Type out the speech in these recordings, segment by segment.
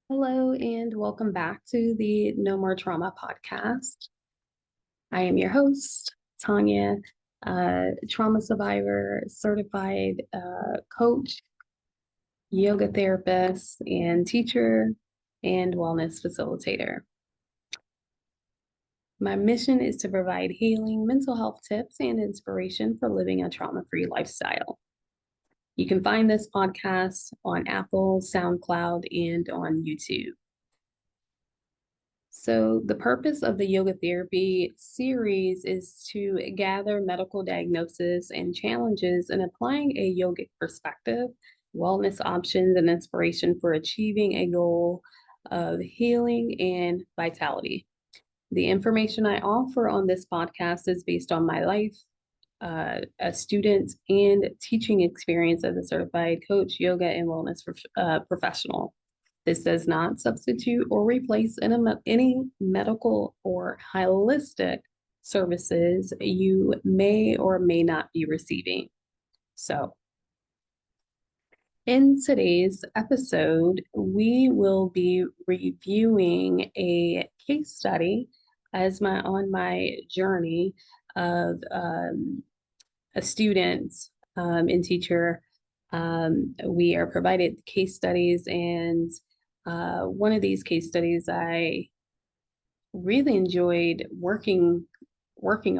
Hello, and welcome back to the No More Trauma podcast. I am your host, Tanya, trauma survivor, certified coach, yoga therapist, and teacher, and wellness facilitator. My mission is to provide healing, mental health tips, and inspiration for living a trauma free lifestyle. You can find this podcast on Apple, SoundCloud, and on YouTube. So, the purpose of the yoga therapy series is to gather medical diagnoses and challenges in applying a yogic perspective, wellness options, and inspiration for achieving a goal of healing and vitality. The information I offer on this podcast is based on my life, a student, and teaching experience as a certified coach, yoga, and wellness professional. This does not substitute or replace any medical or holistic services you may or may not be receiving. So, in today's episode, we will be reviewing a case study on my journey of a student and teacher. We are provided case studies, and one of these case studies I really enjoyed working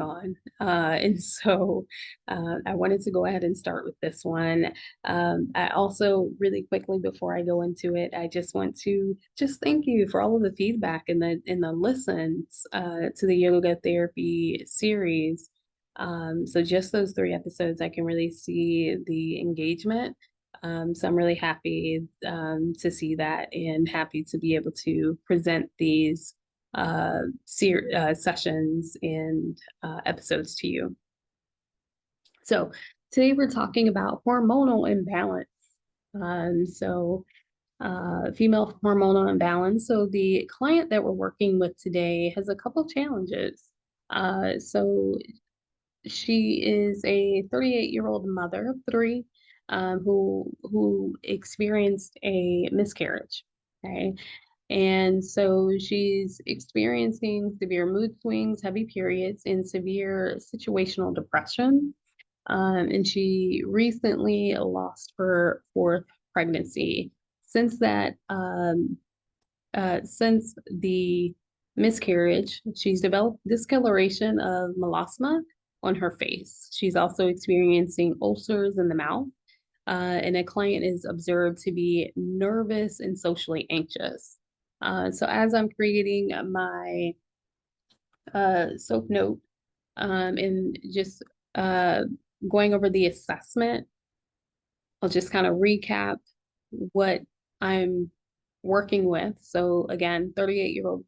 on. And so I wanted to go ahead and start with this one. I also really quickly before I go into it, I just want to just thank you for all of the feedback and the listens to the yoga therapy series. So just those 3 episodes, I can really see the engagement. So I'm really happy to see that and happy to be able to present these sessions and episodes to you. So today we're talking about hormonal imbalance. Female hormonal imbalance. So the client that we're working with today has a couple challenges. So she is a 38-year-old mother of three who experienced a miscarriage. Okay. And so she's experiencing severe mood swings, heavy periods, and severe situational depression. And she recently lost her fourth pregnancy. Since since the miscarriage, she's developed discoloration of melasma on her face. She's also experiencing ulcers in the mouth, and a client is observed to be nervous and socially anxious. So as I'm creating my soap note and just going over the assessment, I'll just kind of recap what I'm working with. So again, 38-year-old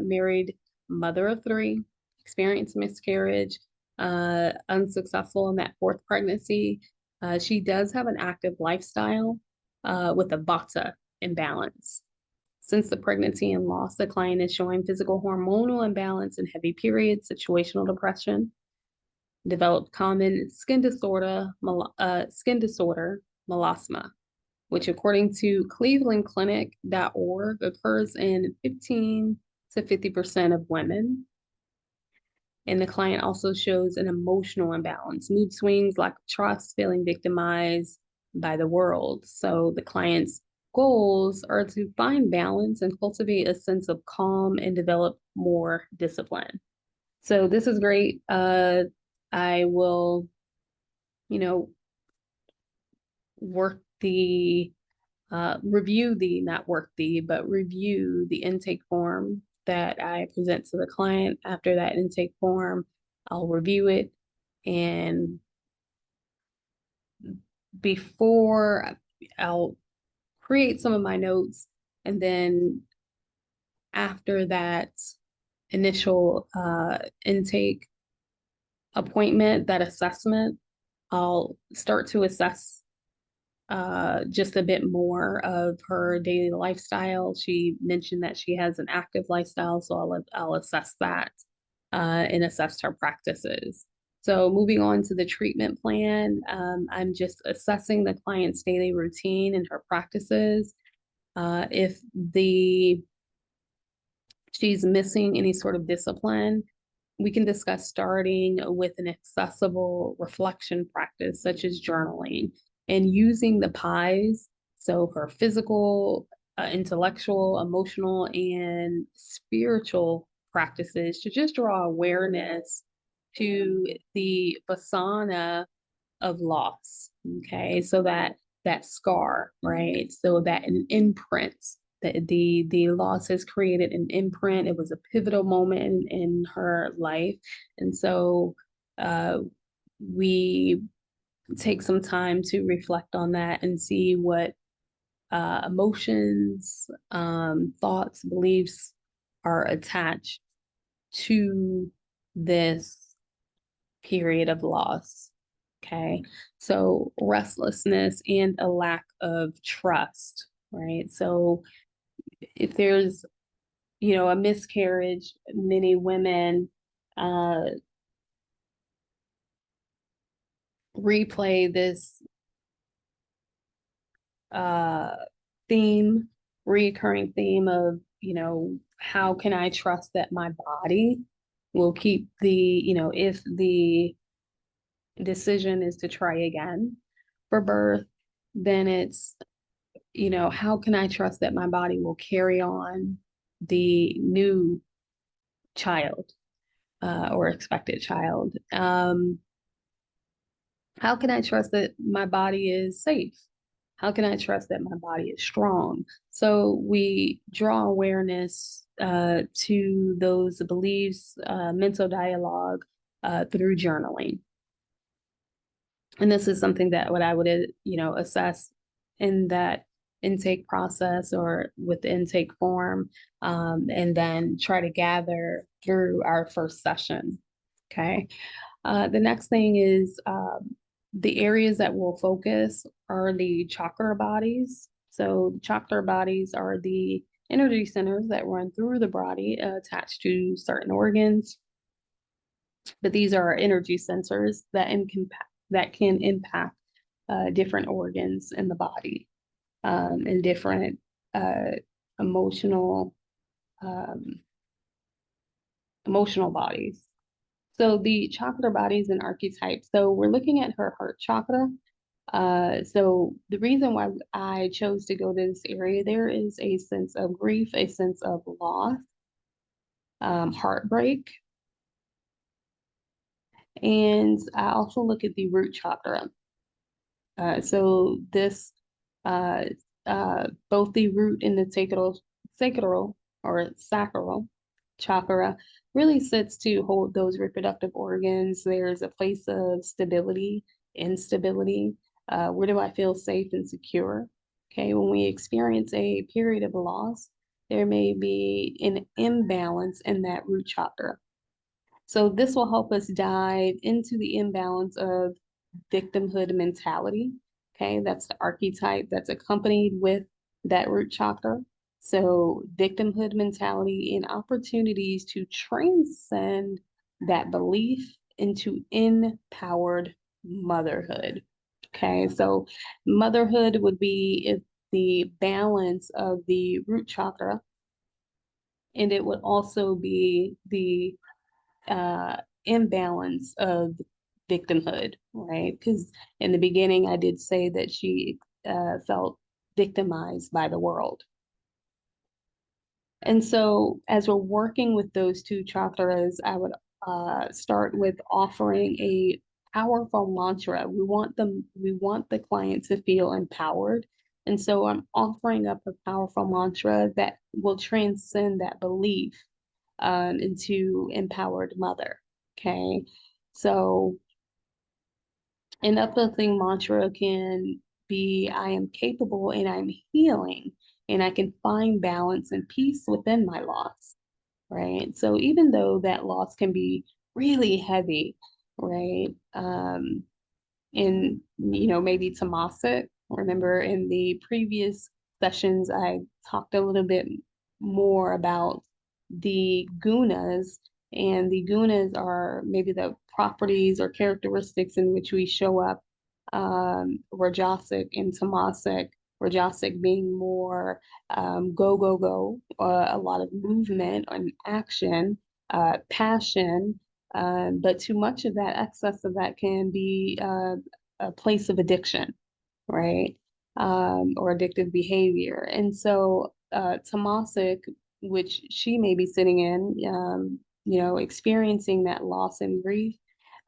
married mother of three, experienced miscarriage, unsuccessful in that fourth pregnancy. She does have an active lifestyle with a Vata imbalance. Since the pregnancy and loss, the client is showing physical hormonal imbalance and heavy periods, situational depression, developed common skin disorder, melasma, which according to clevelandclinic.org occurs in 15 to 50% of women. And the client also shows an emotional imbalance, mood swings, lack of trust, feeling victimized by the world. So the client's goals are to find balance and cultivate a sense of calm and develop more discipline. So this is great. I will, you know, work the review the, not work the, but review the intake form that I present to the client. After that intake form, I'll review it. And before I'll create some of my notes. And then after that initial intake appointment, that assessment, I'll start to assess just a bit more of her daily lifestyle. She mentioned that she has an active lifestyle, so I'll assess that and assess her practices. So moving on to the treatment plan, I'm just assessing the client's daily routine and her practices. If she's missing any sort of discipline, we can discuss starting with an accessible reflection practice, such as journaling, and using the pies. So, her physical, intellectual, emotional, and spiritual practices to just draw awareness to the basana of loss. Okay, so that scar, right? So that an imprint, that the loss has created an imprint. It was a pivotal moment in her life, and so uh, we take some time to reflect on that and see what emotions, thoughts, beliefs are attached to this period of loss. Okay. So restlessness and a lack of trust, right? So if there's, a miscarriage, many women uh, replay this uh, theme, recurring theme of, how can I trust that my body will keep if the decision is to try again for birth, then it's, how can I trust that my body will carry on the new child or expected child? How can I trust that my body is safe? How can I trust that my body is strong? So we draw awareness to those beliefs, mental dialogue through journaling. And this is something that what I would, assess in that intake process or with the intake form, and then try to gather through our first session. Okay. The next thing is the areas that we'll focus are the chakra bodies. So the chakra bodies are the energy centers that run through the body attached to certain organs. But these are energy sensors that can impact different organs in the body, and different uh, emotional um, emotional bodies. So the chakra bodies and archetypes. So we're looking at her heart chakra. So the reason why I chose to go to this area, there is a sense of grief, a sense of loss, heartbreak, and I also look at the root chakra. So this, uh, both the root and the sacral or sacral chakra really sits to hold those reproductive organs. There's a place of stability, instability. Where do I feel safe and secure? Okay, when we experience a period of loss, there may be an imbalance in that root chakra. So this will help us dive into the imbalance of victimhood mentality. Okay, that's the archetype that's accompanied with that root chakra. So victimhood mentality and opportunities to transcend that belief into empowered motherhood. Okay, so motherhood would be the balance of the root chakra, and it would also be the uh, imbalance of victimhood, right? Because in the beginning, I did say that she felt victimized by the world. And so, as we're working with those two chakras, I would start with offering a powerful mantra. We want the client to feel empowered. And so I'm offering up a powerful mantra that will transcend that belief into empowered mother. Okay. So an uplifting mantra can be I am capable and I'm healing and I can find balance and peace within my loss. Right. So even though that loss can be really heavy, right? In maybe Tamasic. Remember in the previous sessions, I talked a little bit more about the gunas, and the gunas are maybe the properties or characteristics in which we show up, Rajasic and Tamasic. Rajasic being more go, go, go, a lot of movement and action, passion, but too much of that, excess of that can be a place of addiction, right? Or addictive behavior. And so Tamasic, which she may be sitting in, experiencing that loss and grief,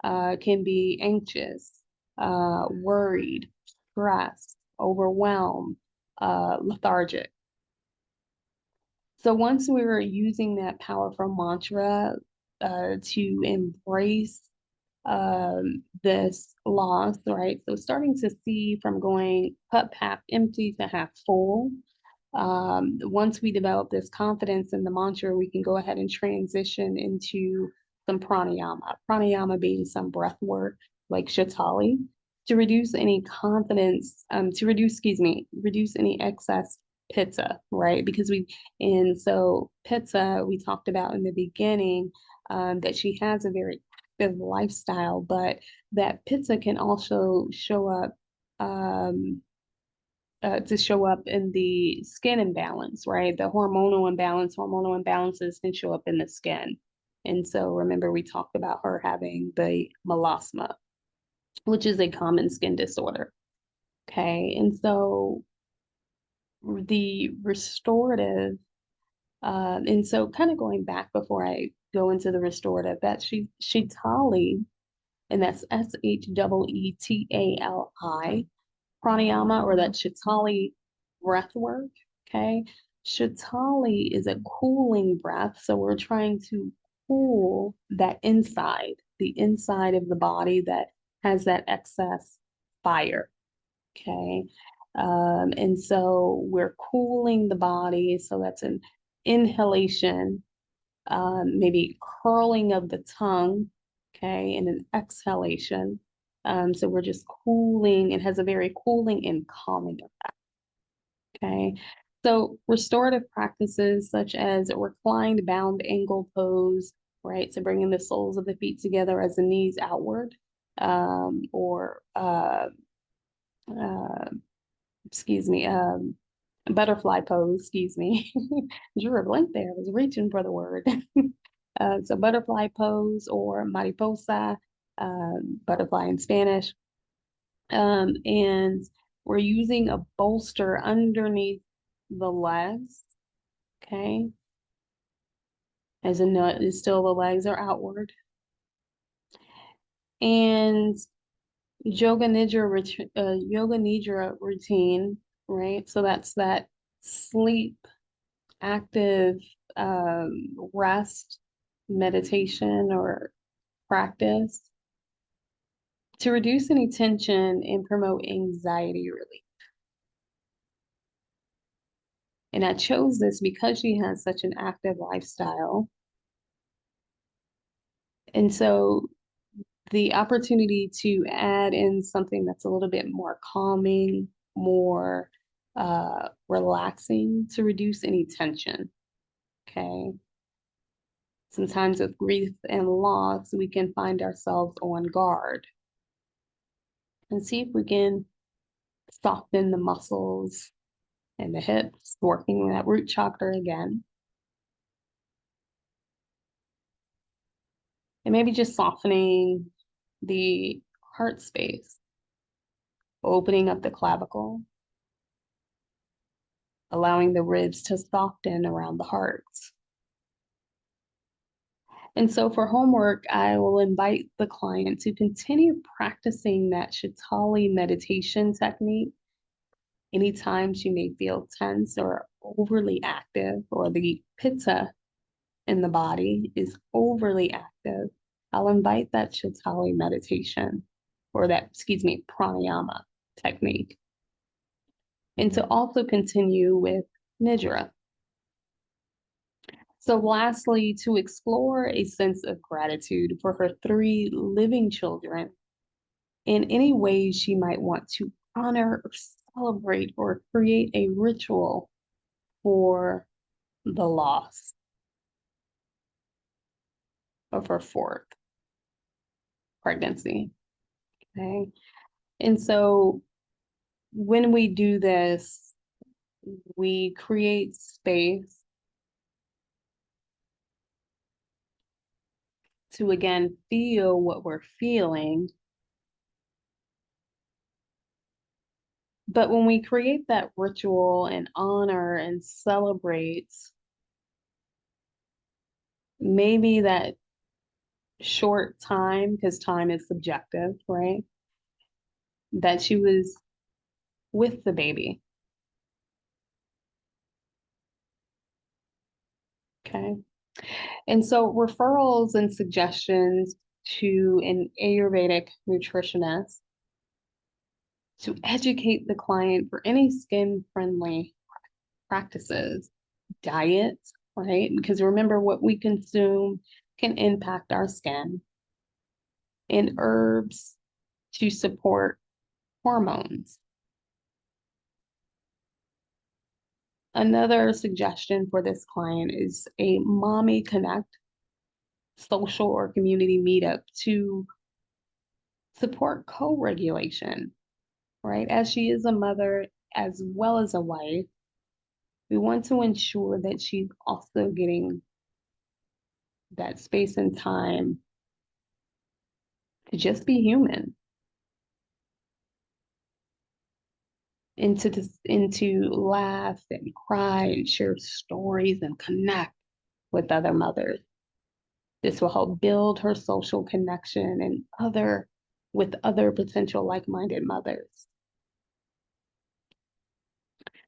can be anxious, worried, stressed, overwhelmed, lethargic. So once we were using that powerful mantra to embrace this loss, right? So starting to see from going cup half empty to half full. Once we develop this confidence in the mantra, we can go ahead and transition into some pranayama. Pranayama being some breath work like Shatali to reduce any confidence, reduce any excess pitta, right? And so pitta, we talked about in the beginning that she has a very active lifestyle, but that pitta can also show up to show up in the skin imbalance, right? The hormonal imbalances can show up in the skin. And so remember, we talked about her having the melasma, which is a common skin disorder. Okay. And so the restorative, and so kind of going back before I go into the restorative, that Shitali, and that's Shweetali pranayama, or that Shitali breath work. Okay. Shitali is a cooling breath. So we're trying to cool the inside of the body that has that excess fire. Okay. And so we're cooling the body. So that's an inhalation, maybe curling of the tongue, okay, and an exhalation. So we're just cooling. It has a very cooling and calming effect, okay? So restorative practices such as reclined bound angle pose, right? So bringing the soles of the feet together as the knees outward, or uh, excuse me, butterfly pose, excuse me. Drew a blank there. I was reaching for the word. So butterfly pose or mariposa, butterfly in Spanish. And we're using a bolster underneath the legs, okay? As a nut is still the legs are outward. And yoga nidra routine, right? So that's that sleep active rest meditation or practice to reduce any tension and promote anxiety relief. And I chose this because she has such an active lifestyle. And so the opportunity to add in something that's a little bit more calming, more relaxing to reduce any tension. Okay. Sometimes with grief and loss, we can find ourselves on guard and see if we can soften the muscles and the hips, working that root chakra again. And maybe just softening the heart space, opening up the clavicle, allowing the ribs to soften around the heart. And so for homework, I will invite the client to continue practicing that Shitali meditation technique anytime she may feel tense or overly active, or the pitta in the body is overly active. I'll invite that Shitali meditation, or that, pranayama technique. And to also continue with Nidra. So lastly, to explore a sense of gratitude for her 3 living children in any ways she might want to honor or celebrate or create a ritual for the loss of her 4th pregnancy. Okay. And so when we do this, we create space to again feel what we're feeling. But when we create that ritual and honor and celebrate maybe that short time, because time is subjective, right? That she was with the baby. Okay. And so referrals and suggestions to an Ayurvedic nutritionist to educate the client for any skin friendly practices, diet, right? Because remember, what we consume can impact our skin, and herbs to support hormones. Another suggestion for this client is a Mommy Connect social or community meetup to support co-regulation, right? As she is a mother as well as a wife, we want to ensure that she's also getting that space and time to just be human and to laugh and cry and share stories and connect with other mothers. This will help build her social connection and with other potential like-minded mothers.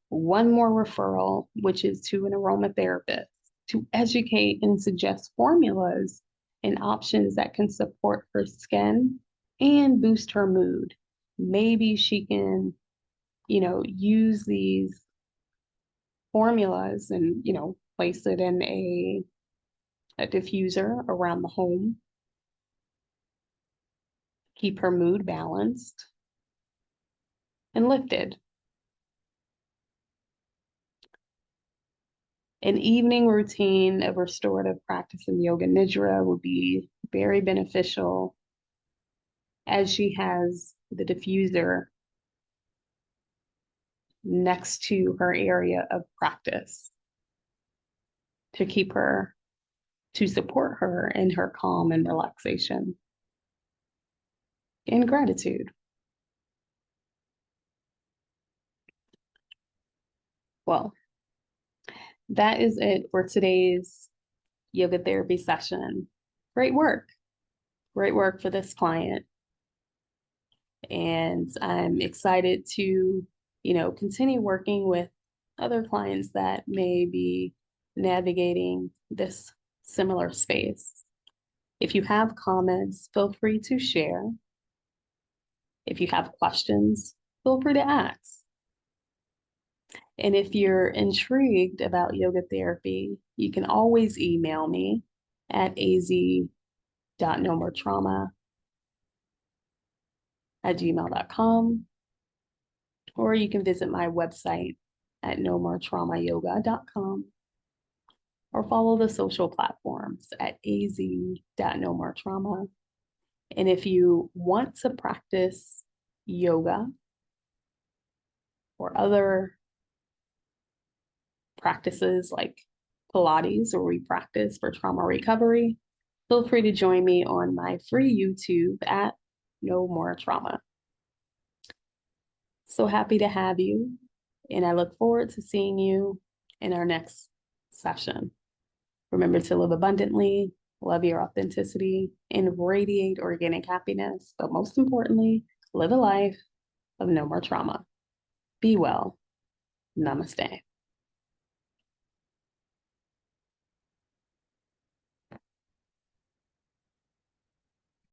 One more referral, which is to an aromatherapist to educate and suggest formulas and options that can support her skin and boost her mood. Maybe she can, use these formulas and, place it in a diffuser around the home, keep her mood balanced and lifted. An evening routine of restorative practice in yoga nidra would be very beneficial, as she has the diffuser next to her area of practice to support her in her calm and relaxation and gratitude. Well, that is it for today's yoga therapy session. Great work. Great work for this client. And I'm excited to, continue working with other clients that may be navigating this similar space. If you have comments, feel free to share. If you have questions, feel free to ask. And if you're intrigued about yoga therapy, you can always email me at az.nomoretrauma@gmail.com, or you can visit my website at nomoretraumayoga.com, or follow the social platforms at az.nomoretrauma. And if you want to practice yoga or other practices like Pilates, or we practice for trauma recovery, feel free to join me on my free YouTube at No More Trauma. So happy to have you, and I look forward to seeing you in our next session. Remember to live abundantly, love your authenticity, and radiate organic happiness, but most importantly, live a life of no more trauma. Be well. Namaste.